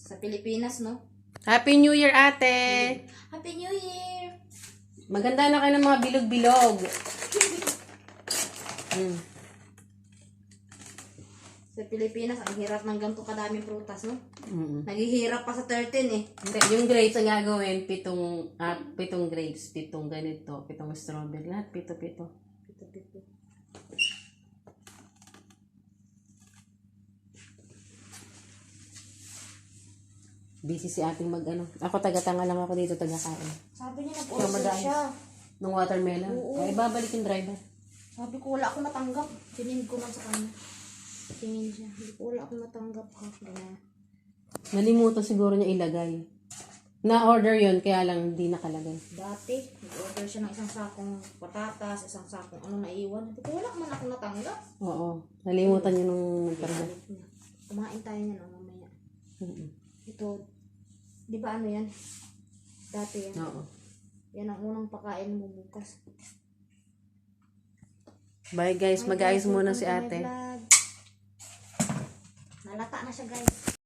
Sa Pilipinas, no? Happy New Year, ate! Happy New Year! Maganda na kayo ng mga bilog-bilog. Sa Pilipinas, ang hirap ng ganito kadaming prutas, no? Mm. Naghihirap pa sa 13 eh. Hindi, yung grapes ang gagawin, pitong grapes, pitong ganito, pitong strawberry, lahat pito-pito. Pito-pito. Busy si ating mag-ano. Ako taga-tanga lang ako dito, taga-kain. Sabi niya, nag-order siya. Nung watermelon. Oo. Ay, babalik yung driver. Sabi ko, wala akong natanggap. Tingin ko man sa kanya. Tingin siya. Hindi ko, wala akong natanggap. Ganyan. Nalimutan siguro niya ilagay. Na-order yun, kaya lang hindi nakalagay. Dati, nag-order siya ng isang sakong patatas, isang sakong ano naiwan. Sabi ko, wala man akong natanggap. Oo. Nalimutan niya nung nagkarga. Balik niya. Kumain tayo niya no, mamaya. Mm-mm. Ito, di ba ano yan? Dati yan. Oo. Yan ang unang pakain mo bukas. Bye guys, mag-ayos muna si ate. Nalata na siya guys.